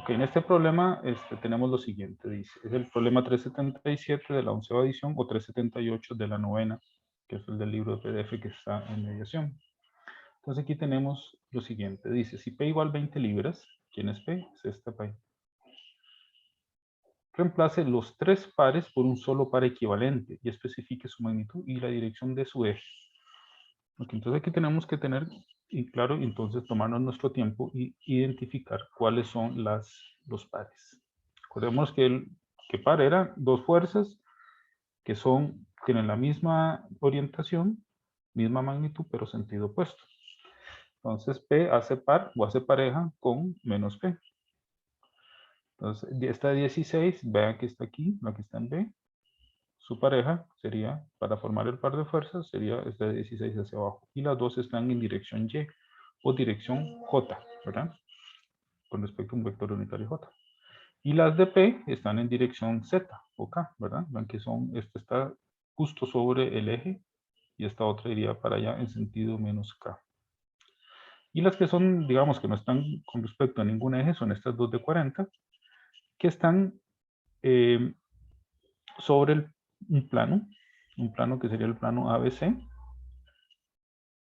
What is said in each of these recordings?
Ok, en este problema tenemos lo siguiente, dice, es el problema 377 de la 11ª edición o 378 de la 9ª, que es el del libro de PDF que está en mediación. Entonces aquí tenemos lo siguiente, dice, si P igual 20 libras, ¿quién es P? Es esta P. Reemplace los tres pares por un solo par equivalente y especifique su magnitud y la dirección de su eje. Ok, entonces aquí tenemos que tener y claro, entonces tomarnos nuestro tiempo y identificar cuáles son los pares. Recordemos que par eran dos fuerzas que tienen la misma orientación, misma magnitud, pero sentido opuesto. Entonces P hace par o hace pareja con menos P. Entonces esta 16, vean que está aquí, la que está en B. Su pareja sería, para formar el par de fuerzas, sería esta 16 hacia abajo. Y las dos están en dirección Y o dirección J, ¿verdad? Con respecto a un vector unitario J. Y las de P están en dirección Z o K, ¿verdad? Ven que esta está justo sobre el eje y esta otra iría para allá en sentido menos K. Y las que son, digamos, que no están con respecto a ningún eje, son estas dos de 40, que están sobre un plano que sería el plano ABC,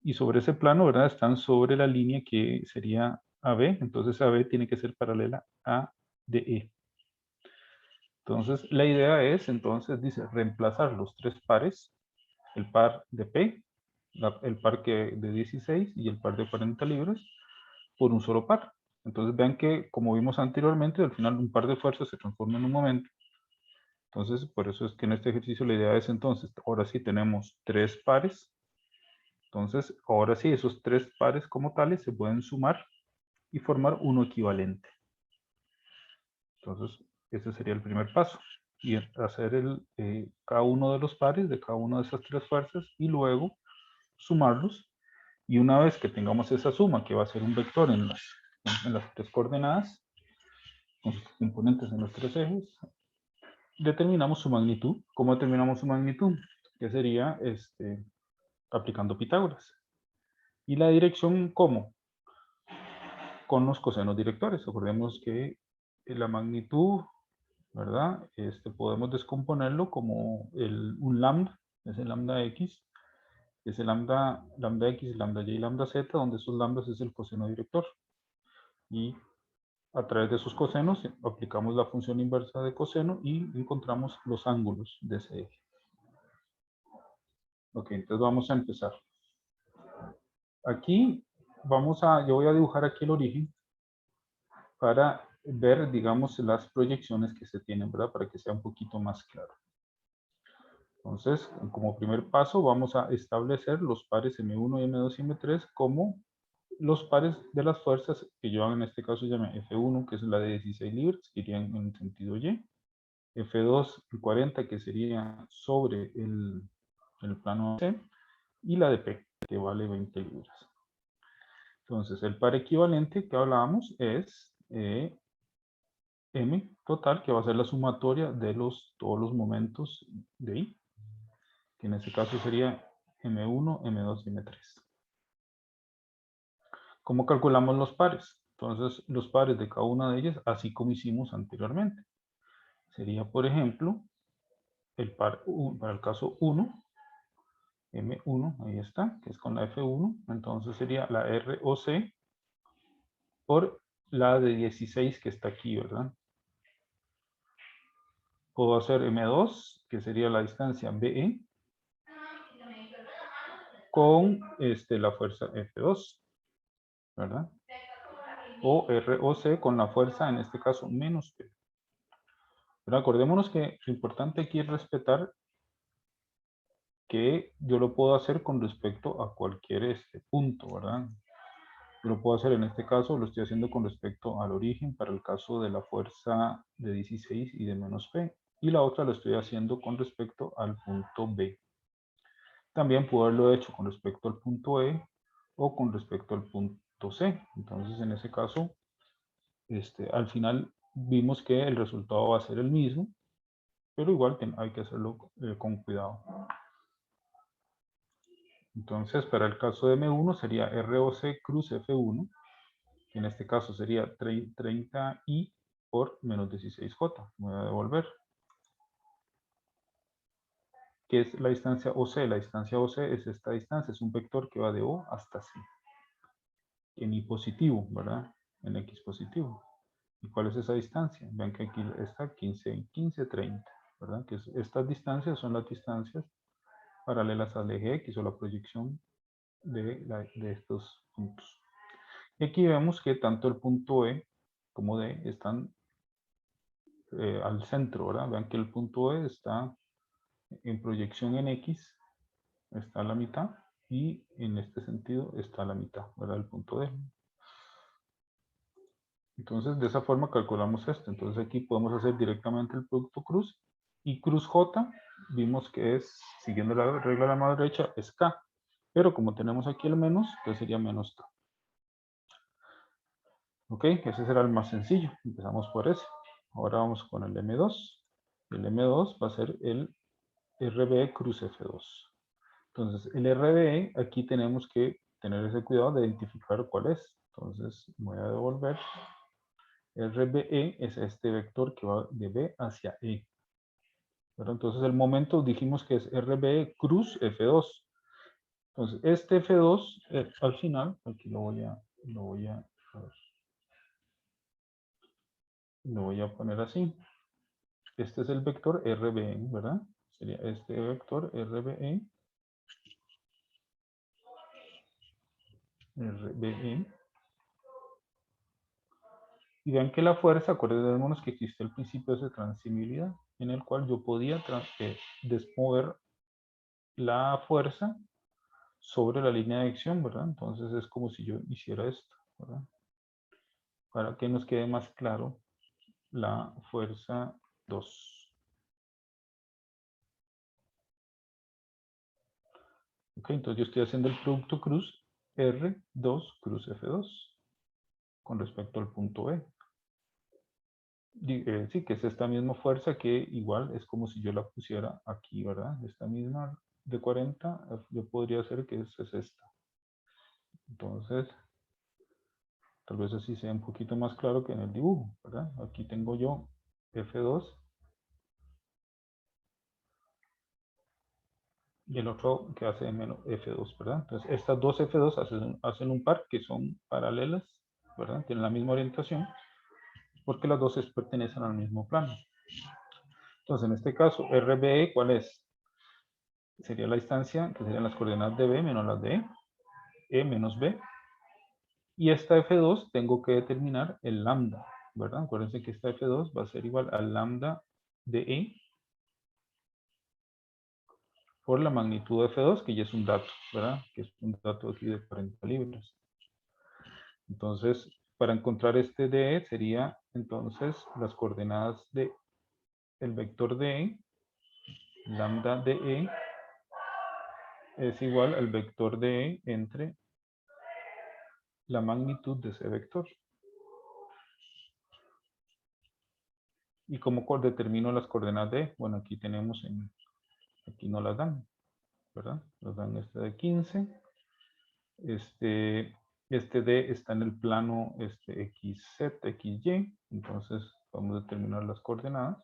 y sobre ese plano, ¿verdad? Están sobre la línea que sería AB, entonces AB tiene que ser paralela a DE. Entonces, la idea es, entonces, dice, reemplazar los tres pares, el par de P, el par de 16 y el par de 40 libras, por un solo par. Entonces, vean que, como vimos anteriormente, al final un par de fuerzas se transforma en un momento. Entonces, por eso es que en este ejercicio la idea es, entonces, ahora sí tenemos tres pares. Entonces, ahora sí, esos tres pares como tales se pueden sumar y formar uno equivalente. Entonces, ese sería el primer paso. Y hacer cada uno de los pares de cada una de esas tres fuerzas y luego sumarlos. Y una vez que tengamos esa suma, que va a ser un vector en las tres coordenadas, con sus componentes en los tres ejes, determinamos su magnitud. ¿Cómo determinamos su magnitud? Que sería aplicando Pitágoras. ¿Y la dirección cómo? Con los cosenos directores. Recordemos que la magnitud, ¿verdad? Podemos descomponerlo como un lambda, es el lambda x, es el lambda x, lambda y, lambda z, donde esos lambdas es el coseno director. Y a través de esos cosenos aplicamos la función inversa de coseno y encontramos los ángulos de ese eje. Ok, entonces vamos a empezar. Aquí yo voy a dibujar aquí el origen para ver, digamos, las proyecciones que se tienen, ¿verdad? Para que sea un poquito más claro. Entonces, como primer paso, vamos a establecer los pares M1, M2 y M3 como los pares de las fuerzas que yo en este caso llame F1, que es la de 16 libras, que irían en sentido Y. F2 y 40, que sería sobre el plano C. Y la de P, que vale 20 libras. Entonces, el par equivalente que hablábamos es M total, que va a ser la sumatoria de todos los momentos de I, que en este caso sería M1, M2 y M3. ¿Cómo calculamos los pares? Entonces, los pares de cada una de ellas, así como hicimos anteriormente. Sería, por ejemplo, el par para el caso 1, M1, ahí está, que es con la F1. Entonces sería la ROC por la de 16 que está aquí, ¿verdad? Puedo hacer M2, que sería la distancia BE, con la fuerza F2, ¿verdad? O ROC con la fuerza, en este caso, menos P. Pero acordémonos que lo importante aquí es respetar que yo lo puedo hacer con respecto a cualquier punto, ¿verdad? Yo lo puedo hacer en este caso, lo estoy haciendo con respecto al origen para el caso de la fuerza de 16 y de menos P. Y la otra lo estoy haciendo con respecto al punto B. También puedo haberlo hecho con respecto al punto E o con respecto al punto C. Entonces, en ese caso, al final vimos que el resultado va a ser el mismo, pero igual hay que hacerlo con cuidado. Entonces, para el caso de M1 sería ROC cruz F1, que en este caso sería 30I por menos 16J. Voy a devolver. ¿Qué es la distancia OC? La distancia OC es esta distancia, es un vector que va de O hasta C. En Y positivo, ¿verdad? En X positivo. ¿Y cuál es esa distancia? Vean que aquí está 15, 15, 30, ¿verdad? Que estas distancias son las distancias paralelas al eje X o la proyección de estos puntos. Y aquí vemos que tanto el punto E como D están al centro, ¿verdad? Vean que el punto E está en proyección en X, está a la mitad, y en este sentido está a la mitad, ¿verdad? El punto D. Entonces, de esa forma calculamos esto. Entonces, aquí podemos hacer directamente el producto cruz. Y cruz J, vimos que es, siguiendo la regla de la mano derecha, es K. Pero como tenemos aquí el menos, entonces sería menos K. Ok, ese será el más sencillo. Empezamos por ese. Ahora vamos con el M2. El M2 va a ser el RBE cruz F2. Entonces, el RBE, aquí tenemos que tener ese cuidado de identificar cuál es. Entonces, voy a devolver. RBE es este vector que va de B hacia E. ¿Verdad? Entonces, el momento dijimos que es RBE cruz F2. Entonces, este F2, al final, aquí lo voy a poner así. Este es el vector RBE, ¿verdad? Sería este vector RBE. RBE. Y vean que la fuerza, acordémonos que existe el principio de transimibilidad, en el cual yo podía desmover la fuerza sobre la línea de acción, ¿verdad? Entonces es como si yo hiciera esto, ¿verdad? Para que nos quede más claro la fuerza 2. Ok, entonces yo estoy haciendo el producto cruz R2 cruz F2 con respecto al punto B. Sí, que es esta misma fuerza que igual es como si yo la pusiera aquí, ¿verdad? Esta misma de 40, yo podría hacer que es esta. Entonces, tal vez así sea un poquito más claro que en el dibujo, ¿verdad? Aquí tengo yo F2 y el otro que hace menos F2, ¿verdad? Entonces, estas dos F2 hacen un par que son paralelas, ¿verdad? Tienen la misma orientación, porque las dos pertenecen al mismo plano. Entonces, en este caso, RBE, ¿cuál es? Sería la distancia, que serían las coordenadas de B menos las de E menos B. Y esta F2 tengo que determinar el lambda, ¿verdad? Acuérdense que esta F2 va a ser igual al lambda de E por la magnitud de F2, que ya es un dato, ¿verdad? Que es un dato aquí de 40 libras. Entonces, para encontrar este DE sería entonces las coordenadas de el vector DE, lambda de E, es igual al vector DE entre la magnitud de ese vector. ¿Y cómo determino las coordenadas de? Bueno, aquí tenemos, aquí no las dan, ¿verdad? Nos dan este de 15. Este D está en el plano XZ, XY. Entonces vamos a determinar las coordenadas.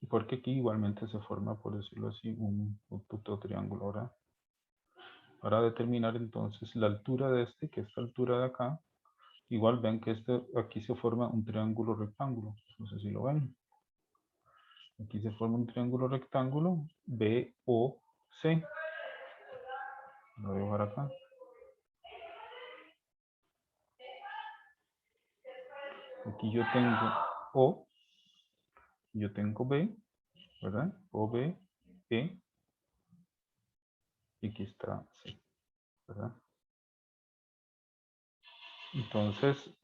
Porque aquí igualmente se forma, por decirlo así, un punto triángulo. Ahora, para determinar entonces la altura de este, que esta altura de acá, igual ven que aquí se forma un triángulo rectángulo. No sé si lo ven. Aquí se forma un triángulo rectángulo BOC. Lo voy a dejar acá. Aquí yo tengo O, yo tengo B, ¿verdad? OB, E, y aquí está C, ¿verdad? Entonces,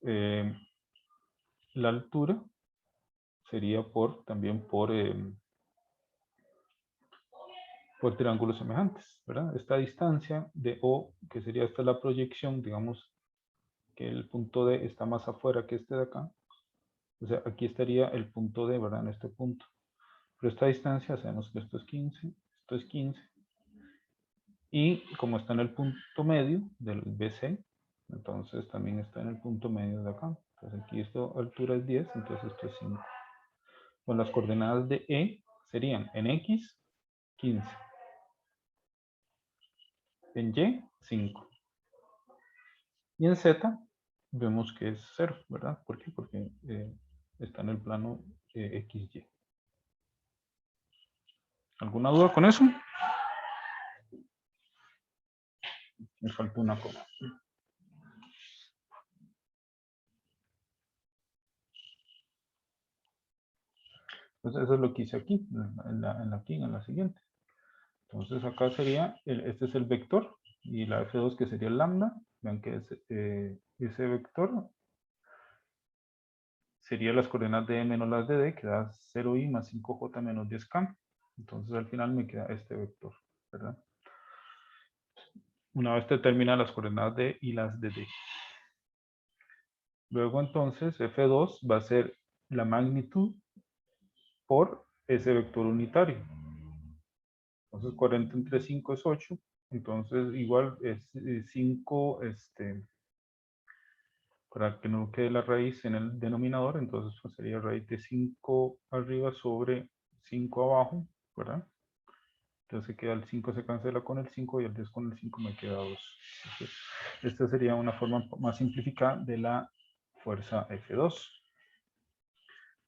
la altura sería también por triángulos semejantes, ¿verdad? Esta distancia de O, que sería esta la proyección, digamos que el punto D está más afuera que este de acá. O sea, aquí estaría el punto D, ¿verdad? En este punto. Pero esta distancia, sabemos que esto es 15, esto es 15. Y como está en el punto medio del BC, Entonces también está en el punto medio de acá. Entonces aquí esto altura es 10, entonces esto es 5. Pues las coordenadas de E serían en X 15, en Y 5 y en Z vemos que es 0, ¿verdad? ¿Por qué? Porque está en el plano XY. ¿Alguna duda con eso? Me falta una coma. Entonces eso es lo que hice aquí, en la siguiente. Entonces acá sería, este es el vector y la F2 que sería el lambda. Vean que ese vector sería las coordenadas de E menos las de D, que da 0i más 5j menos 10k. Entonces al final me queda este vector, ¿verdad? Una vez determina las coordenadas de y las de D. Luego entonces F2 va a ser la magnitud por ese vector unitario. Entonces 40 entre 5 es 8. Entonces igual es 5, para que no quede la raíz en el denominador, entonces pues sería raíz de 5 arriba sobre 5 abajo, ¿verdad? Entonces queda el 5 se cancela con el 5 y el 10 con el 5 me queda 2. Entonces, esta sería una forma más simplificada de la fuerza F2.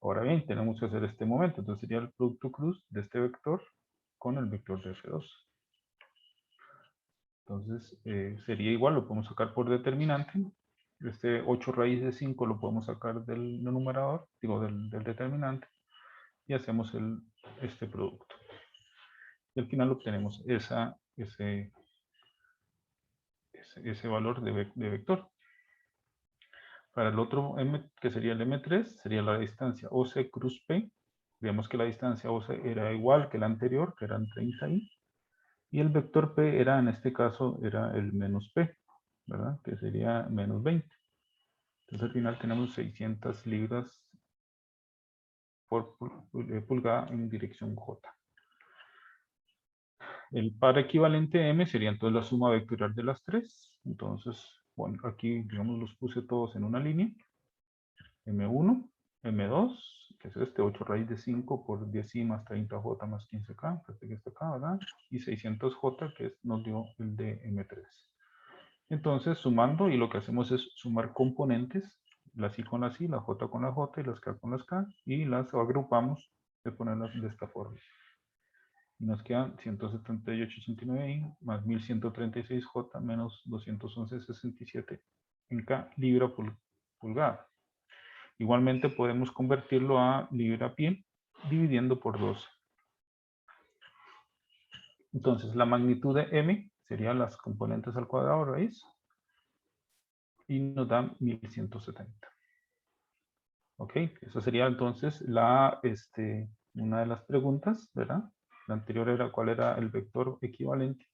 Ahora bien, tenemos que hacer este momento. Entonces sería el producto cruz de este vector con el vector de F2. Entonces sería igual, lo podemos sacar por determinante. Este 8 raíz de 5 lo podemos sacar del numerador, digo, del determinante. Y hacemos este producto. Y al final obtenemos ese valor de vector. Para el otro M, que sería el M3, sería la distancia OC cruz P. Vemos que la distancia OC era igual que la anterior, que eran 30i. Y el vector P era, en este caso, era el menos P, ¿verdad? Que sería menos 20. Entonces al final tenemos 600 libras por pulgada en dirección J. El par equivalente M sería entonces la suma vectorial de las tres. Entonces, bueno, aquí, digamos, los puse todos en una línea. M1, M2, que es este 8 raíz de 5 por 10i más 30j más 15k, que está acá, ¿verdad? Y 600j, que nos dio el de M3. Entonces, sumando, y lo que hacemos es sumar componentes, las i con las i, la j con la j y las k con las k, y las agrupamos de ponerlas de esta forma. Y nos quedan 178,89i más 1136j menos 211,67 en K libra pulgada. Igualmente podemos convertirlo a libra pie dividiendo por 12. Entonces la magnitud de M serían las componentes al cuadrado raíz y nos da 1170. Ok, esa sería entonces una de las preguntas, ¿verdad? La anterior era cuál era el vector equivalente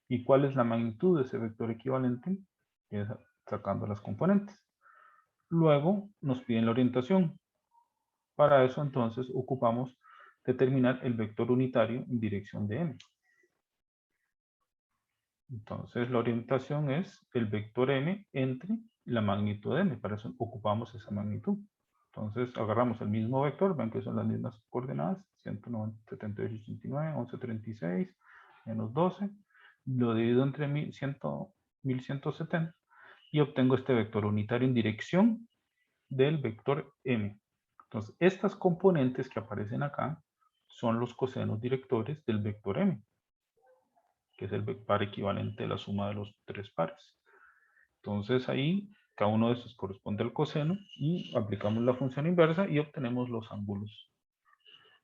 y cuál es la magnitud de ese vector equivalente, sacando las componentes. Luego nos piden la orientación. Para eso entonces ocupamos determinar el vector unitario en dirección de m. Entonces la orientación es el vector m entre la magnitud de m. Para eso ocupamos esa magnitud. Entonces agarramos el mismo vector, ven que son las mismas coordenadas, 178,89, 1136, menos 12. Lo divido entre 1170 y obtengo este vector unitario en dirección del vector m. Entonces, estas componentes que aparecen acá son los cosenos directores del vector m, que es el par equivalente de la suma de los tres pares. Entonces ahí cada uno de estos corresponde al coseno y aplicamos la función inversa y obtenemos los ángulos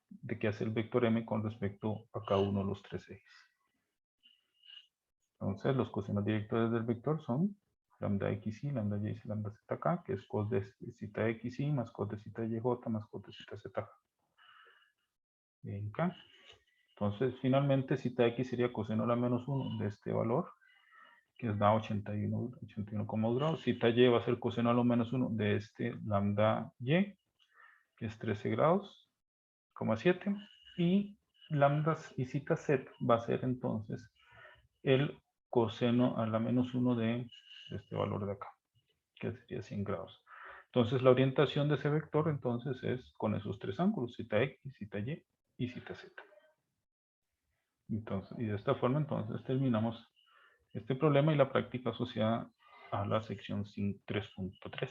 de que hace el vector m con respecto a cada uno de los tres ejes. Entonces los cosenos directores del vector son lambda xy, lambda y, lambda zk, que es cos de zeta xy más cos de zeta yj más cos de zeta zk. Bien, acá. Entonces, finalmente, zeta x sería coseno a la menos 1 de este valor, que da 81,2 grados. Zeta y va a ser coseno a lo menos 1 de este lambda y, que es 13 grados, 7. Y lambda y zeta z va a ser entonces el coseno a la menos 1 de este valor de acá, que sería 100 grados. Entonces la orientación de ese vector entonces es con esos tres ángulos, θ x, θ y y θ z. Entonces, y de esta forma entonces terminamos este problema y la práctica asociada a la sección 3.3.